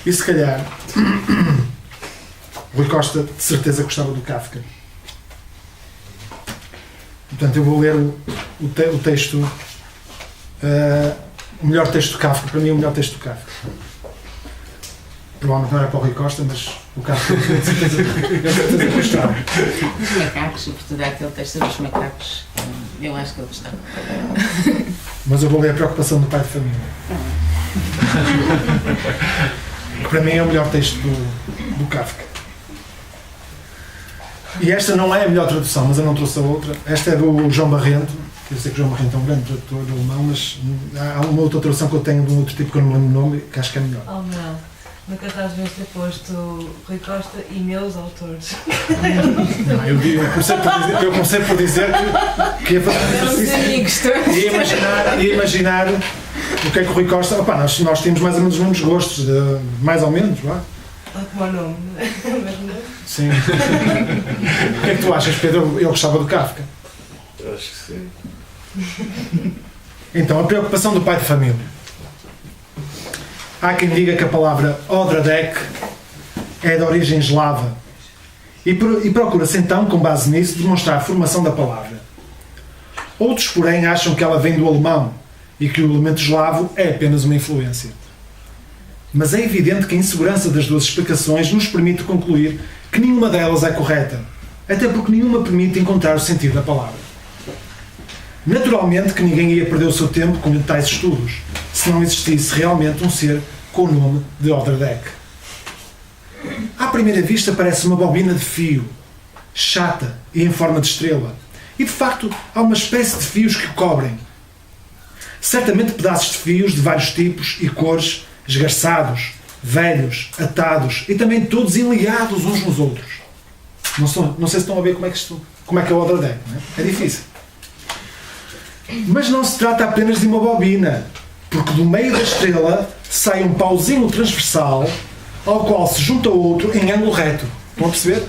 E se calhar o Rui Costa de certeza gostava do Kafka. Portanto, eu vou ler o texto, o melhor texto do Kafka. Para mim, o melhor texto do Kafka. Provavelmente não era para o Rui Costa, mas o Kafka de certeza gostava. Os macacos, sobretudo aquele texto dos macacos, eu acho que ele gostava. Mas eu vou ler a preocupação do pai de família. Para mim é o melhor texto do Kafka. E esta não é a melhor tradução, mas eu não trouxe a outra. Esta é do João Barrento. Eu sei que o João Barrento é um grande tradutor alemão, mas há uma outra tradução que eu tenho de um outro tipo que eu não lembro o nome, que acho que é melhor. Oh, não. No cartaz devias ter posto Rui Costa e meus autores. Não, eu comecei por dizer que ia fazer ia imaginar o que é que o Rui Costa... Opa, nós temos mais ou menos os mesmos gostos, mais ou menos, vá. Como o nome. Sim. O que é que tu achas, Pedro? Eu gostava do Kafka. Eu acho que sim. Então, a preocupação do pai de família. Há quem diga que a palavra Odradek é de origem eslava e procura-se então, com base nisso, demonstrar a formação da palavra. Outros, porém, acham que ela vem do alemão e que o elemento eslavo é apenas uma influência. Mas é evidente que a insegurança das duas explicações nos permite concluir que nenhuma delas é correta, até porque nenhuma permite encontrar o sentido da palavra. Naturalmente que ninguém ia perder o seu tempo com tais estudos, se não existisse realmente um ser com o nome de Odradek. À primeira vista parece uma bobina de fio, chata e em forma de estrela, e de facto há uma espécie de fios que o cobrem. Certamente pedaços de fios de vários tipos e cores, esgarçados, velhos, atados e também todos enligados uns nos outros. Não sei se estão a ver como é que é o Odradek, não é? É difícil. Mas não se trata apenas de uma bobina, porque do meio da estrela sai um pauzinho transversal ao qual se junta outro em ângulo reto. Estão a perceber?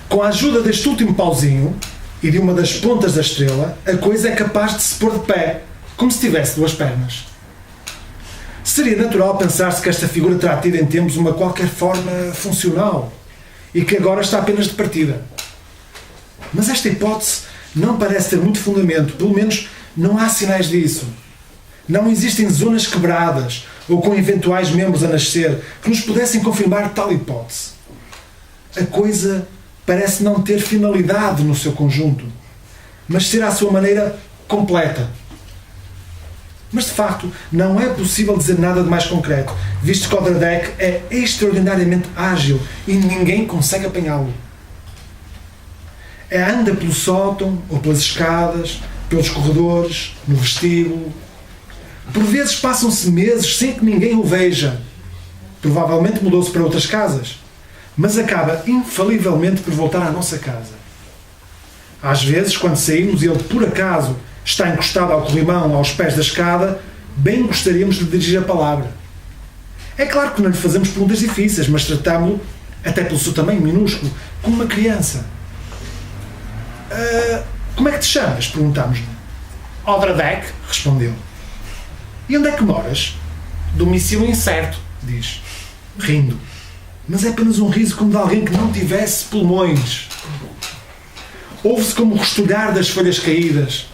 Com a ajuda deste último pauzinho e de uma das pontas da estrela, a coisa é capaz de se pôr de pé, como se tivesse duas pernas. Seria natural pensar-se que esta figura terá tido em tempos uma qualquer forma funcional e que agora está apenas de partida. Mas esta hipótese não parece ter muito fundamento, pelo menos não há sinais disso. Não existem zonas quebradas ou com eventuais membros a nascer que nos pudessem confirmar tal hipótese. A coisa parece não ter finalidade no seu conjunto, mas ser à sua maneira completa. Mas de facto não é possível dizer nada de mais concreto, visto que Odradek é extraordinariamente ágil e ninguém consegue apanhá-lo. Anda pelo sótão ou pelas escadas, pelos corredores, no vestíbulo. Por vezes passam-se meses sem que ninguém o veja. Provavelmente mudou-se para outras casas, mas acaba infalivelmente por voltar à nossa casa. Às vezes, quando saímos e ele por acaso está encostado ao corrimão aos pés da escada, bem gostaríamos de dirigir a palavra. É claro que não lhe fazemos perguntas difíceis, mas tratámo-lo, até pelo seu tamanho minúsculo, como uma criança. Como é que te chamas? Perguntámos-lhe. Odradek, respondeu. E onde é que moras? Domicílio incerto, diz, rindo. Mas é apenas um riso como de alguém que não tivesse pulmões. Ouve-se como o restolhar das folhas caídas.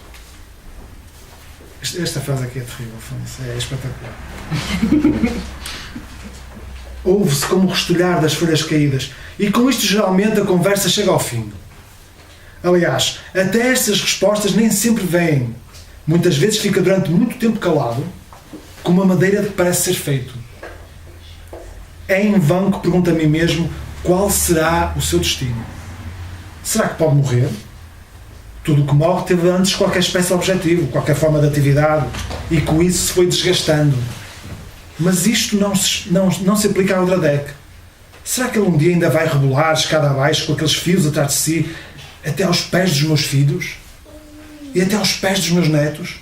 Esta frase aqui é terrível, é espetacular. Ouve-se como o restolhar das folhas caídas. E com isto geralmente a conversa chega ao fim. Aliás, até estas respostas nem sempre vêm. Muitas vezes fica durante muito tempo calado, como a madeira de que parece ser feito. É em vão que pergunto a mim mesmo qual será o seu destino. Será que pode morrer? Tudo o que morre teve antes qualquer espécie de objetivo, qualquer forma de atividade, e com isso se foi desgastando. Mas isto não se aplica ao Odradek. Será que ele um dia ainda vai rebolar escada abaixo com aqueles fios atrás de si até aos pés dos meus filhos? E até aos pés dos meus netos?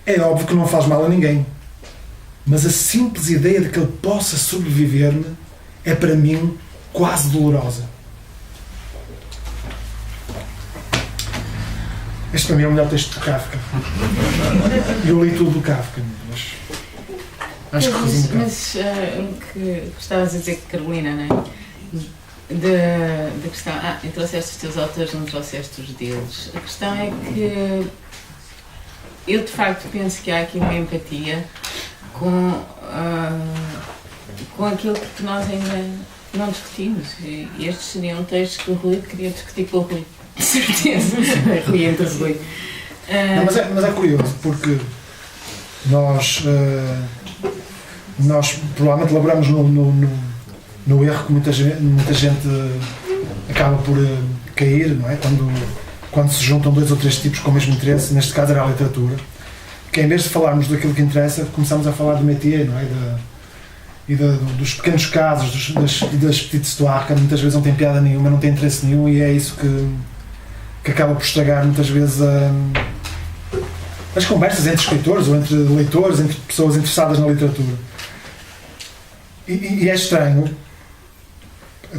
É óbvio que não faz mal a ninguém. Mas a simples ideia de que ele possa sobreviver-me é para mim quase dolorosa. Este para mim é o melhor texto do Kafka. Eu li tudo do Kafka, mas Acho que resume um bocado. Mas o que gostavas de dizer, Carolina, não é? Da questão, e trouxeste os teus autores, não trouxeste os deles. A questão é que eu de facto penso que há aqui uma empatia com aquilo que nós ainda não discutimos. E estes seriam textos que o Rui queria discutir com o Rui. De certeza. Rui entre Rui. Não, mas é curioso, porque nós provavelmente laboramos no erro que muita gente acaba por cair, não é? Quando se juntam 2 ou 3 tipos com o mesmo interesse, neste caso era a literatura, que em vez de falarmos daquilo que interessa, começamos a falar do métier, não é? Dos pequenos casos, das petites histoires, que muitas vezes não tem piada nenhuma, não tem interesse nenhum, e é isso que acaba por estragar muitas vezes as conversas entre escritores ou entre leitores, entre pessoas interessadas na literatura. E é estranho,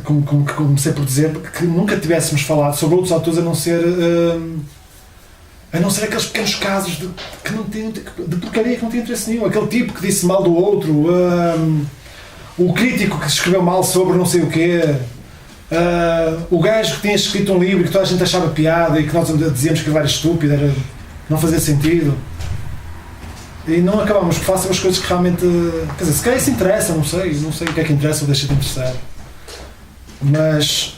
como comecei por dizer, que nunca tivéssemos falado sobre outros autores a não ser aqueles pequenos casos de porcaria que não tem interesse nenhum. Aquele tipo que disse mal do outro, o crítico que escreveu mal sobre não sei o quê, o gajo que tinha escrito um livro que toda a gente achava piada e que nós dizíamos que era estúpido, não fazia sentido. E não acabamos por fazer as coisas que realmente... Quer dizer, se calhar isso interessa, não sei o que é que interessa ou deixa de interessar. Mas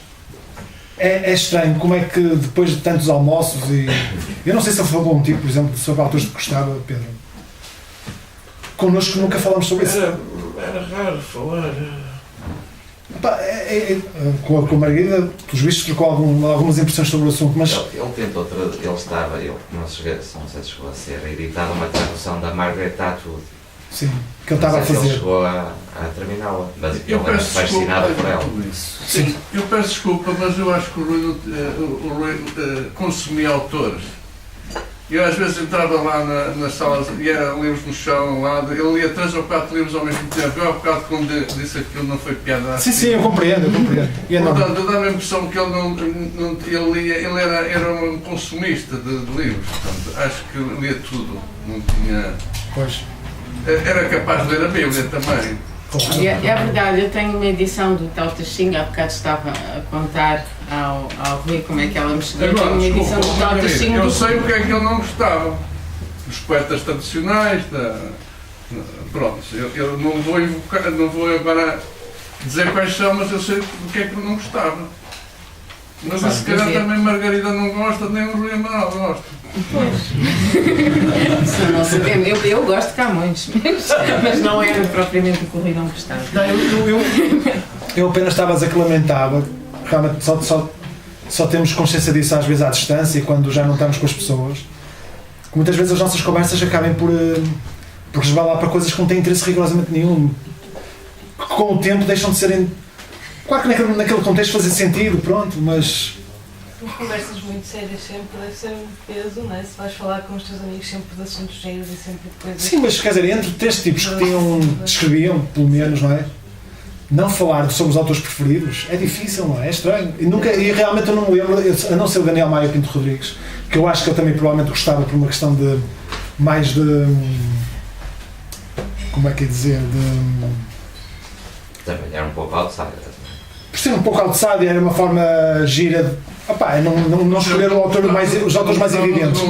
é estranho como é que depois de tantos almoços e... Eu não sei se ele falou um tipo, por exemplo, sobre autores que gostava, Pedro. Connosco nunca falamos sobre isso. Era raro falar. Com a Margarida, pelos vistos, trocou algumas impressões sobre o assunto, mas... Ele tentou, não sei se chegou a ser editado uma tradução da Margaret Atwood. Sim, que ele estava a fazer. Ele chegou a terminá-la, mas ele era fascinado por ela. Sim, eu peço desculpa, mas eu acho que o Rui consumia autores. Eu às vezes entrava lá nas salas e era livros no chão ao lado, ele lia 3 ou 4 livros ao mesmo tempo. Eu há bocado quando disse aquilo não foi piada. Sim, eu compreendo. Portanto, dá-me a impressão que ele era um consumista de livros, portanto, acho que lia tudo, não tinha... Pois. Era capaz de ler a Bíblia também. É verdade, eu tenho uma edição do Tao Te Ching, há bocado estava a contar ao Rui como é que ela me chegou. Eu tenho uma edição do Tao Te Ching. Eu sei o que é que ele não gostava. Os poetas tradicionais, pronto, eu não vou agora dizer quais são, mas eu sei o que é que ele não gostava. Mas se calhar também Margarida não gosta, nem o Rui Amaral gosta. Pois. Não sabemos. Eu gosto de Camões, mas não era propriamente o que o Rui não gostava. Não, eu apenas estava a dizer que lamentava, realmente só temos consciência disso às vezes à distância e quando já não estamos com as pessoas, que muitas vezes as nossas conversas acabem por resvalar para coisas que não têm interesse rigorosamente nenhum, que com o tempo deixam de serem... Claro que naquele contexto fazia sentido, pronto, mas... Conversas muito sérias sempre deve ser um peso, não é? Se vais falar com os teus amigos sempre de assuntos sérios e sempre de coisas... Sim, mas quer dizer, entre 3 tipos que escreviam, pelo menos, não é? Não falar sobre os autores preferidos é difícil, não é? É estranho. E realmente eu não me lembro, a não ser o Daniel Maia Pinto Rodrigues, que eu acho que ele também provavelmente gostava por uma questão de... mais de... como é que é dizer? Também era um pouco outsider. Por ser um pouco outsider, era uma forma gira de... não escolher os autores mais evidentes. O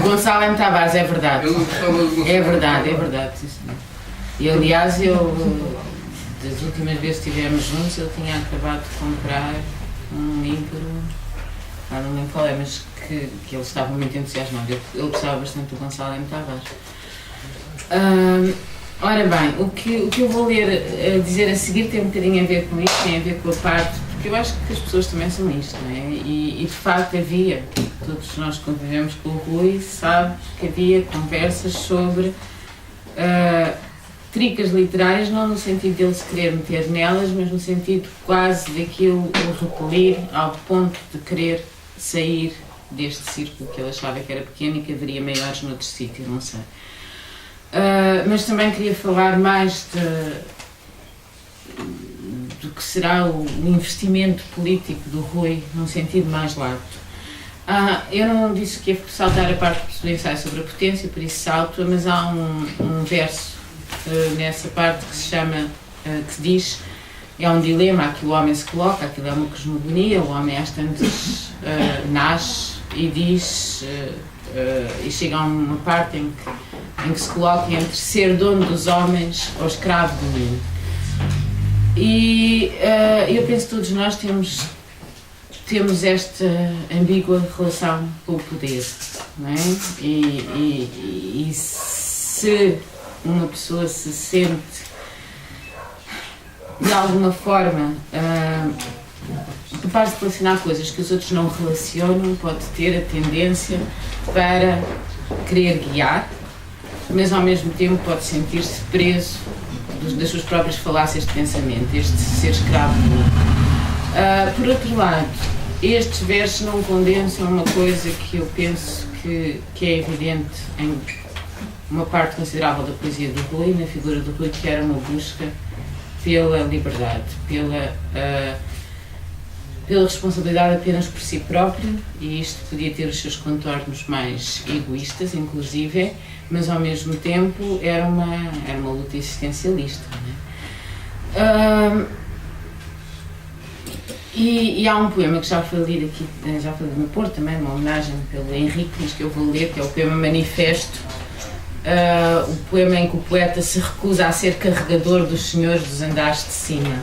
Gonçalo M. Tavares, é verdade. É verdade. E aliás, das últimas vezes que estivemos juntos, eu tinha acabado de comprar um livro, não lembro qual é, mas que ele estava muito entusiasmado. Ele gostava bastante do Gonçalo M. Tavares. Ora bem, o que eu vou dizer a seguir tem um bocadinho a ver com isto, tem a ver com a parte, porque eu acho que as pessoas também são isto, não é? E de facto havia, todos nós que convivemos com o Rui, sabe que havia conversas sobre tricas literárias, não no sentido dele se querer meter nelas, mas no sentido quase daquilo o repelir ao ponto de querer sair deste círculo que ele achava que era pequeno e que haveria maiores noutro sítio, não sei. Mas também queria falar mais do que será o investimento político do Rui, num sentido mais largo. Eu não disse que ia saltar a parte do ensaio sobre a potência, por isso salto, mas há um verso nessa parte que se chama, que diz, é um dilema a que o homem se coloca, aquilo é uma cosmogonia, o homem às tantas nasce e diz, e chega a uma parte em que se coloca entre ser dono dos homens ou escravo do mundo. E eu penso que todos nós temos esta ambígua relação com o poder, não é? E se uma pessoa se sente de alguma forma capaz de relacionar coisas que os outros não relacionam, pode ter a tendência para querer guiar, mas ao mesmo tempo pode sentir-se preso das suas próprias falácias de pensamento, este ser escravo do mundo. Por outro lado, estes versos não condensam uma coisa que eu penso que é evidente em uma parte considerável da poesia do Rui, na figura do Rui, que era uma busca pela liberdade, pela responsabilidade apenas por si próprio, e isto podia ter os seus contornos mais egoístas, inclusive, mas ao mesmo tempo era uma luta existencialista. Não é? E há um poema que já foi lido aqui, já foi lido no Porto também, uma homenagem pelo Henrique, mas que eu vou ler, que é o poema Manifesto, o poema em que o poeta se recusa a ser carregador dos senhores dos andares de cima.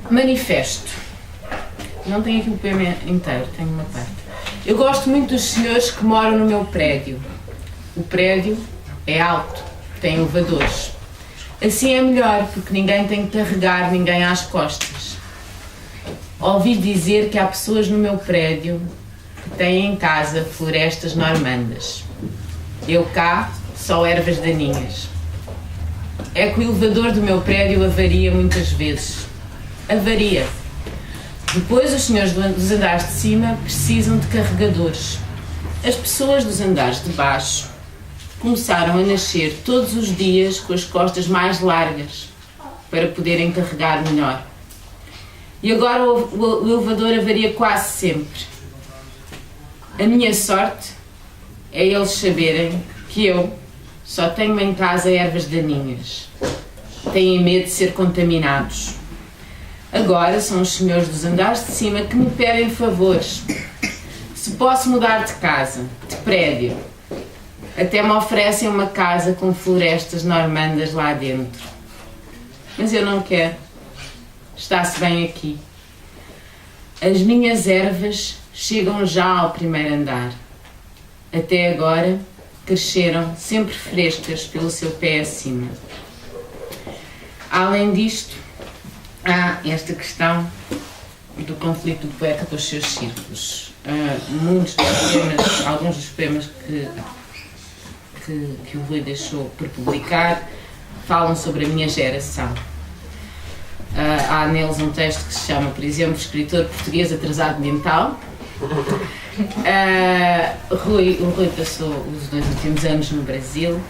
Manifesto. Não tenho aqui o poema inteiro, tenho uma parte. Eu gosto muito dos senhores que moram no meu prédio. O prédio é alto, tem elevadores. Assim é melhor, porque ninguém tem que carregar ninguém às costas. Ouvi dizer que há pessoas no meu prédio que têm em casa florestas normandas. Eu cá, só ervas daninhas. É que o elevador do meu prédio avaria muitas vezes. Avaria. Depois os senhores dos andares de cima precisam de carregadores. As pessoas dos andares de baixo começaram a nascer todos os dias com as costas mais largas para poderem carregar melhor. E agora o elevador avaria quase sempre. A minha sorte é eles saberem que eu só tenho em casa ervas daninhas. Têm medo de ser contaminados. Agora são os senhores dos andares de cima que me pedem favores. Se posso mudar de casa, de prédio, até me oferecem uma casa com florestas normandas lá dentro. Mas eu não quero. Está-se bem aqui. As minhas ervas chegam já ao primeiro andar. Até agora cresceram sempre frescas pelo seu pé acima. Além disto, há esta questão do conflito do poeta com os seus círculos. Alguns dos poemas que o Rui deixou por publicar falam sobre a minha geração. Há neles um texto que se chama, por exemplo, Escritor Português Atrasado Mental. O Rui passou os 2 últimos anos no Brasil,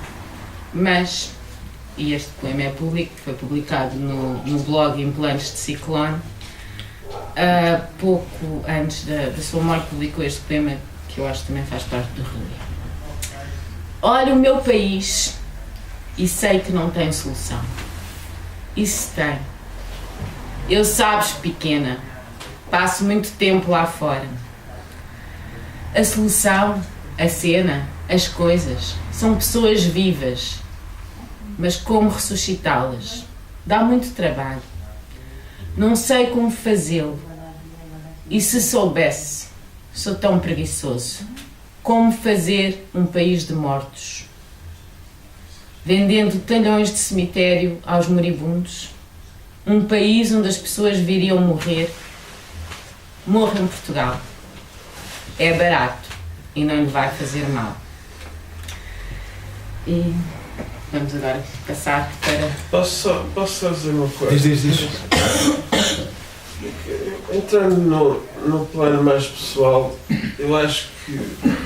mas, e este poema é público, foi publicado no blog Implantes de Ciclone, pouco antes da sua morte publicou este poema, que eu acho que também faz parte do Rui. Olha o meu país e sei que não tem solução. Isso tem. Eu sabes, pequena, passo muito tempo lá fora. A solução, a cena, as coisas, são pessoas vivas. Mas como ressuscitá-las? Dá muito trabalho. Não sei como fazê-lo. E se soubesse, sou tão preguiçoso. Como fazer um país de mortos? Vendendo talhões de cemitério aos moribundos? Um país onde as pessoas viriam morrer? Morra em Portugal. É barato e não lhe vai fazer mal. E vamos agora passar para... Posso só dizer uma coisa? Diz. Entrando no plano mais pessoal, eu acho que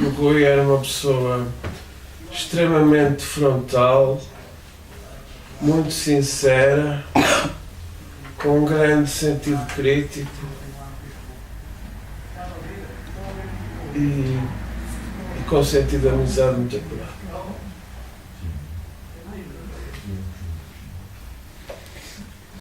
o Rui era uma pessoa extremamente frontal, muito sincera, com um grande sentido crítico e com sentido de amizade muito apurado.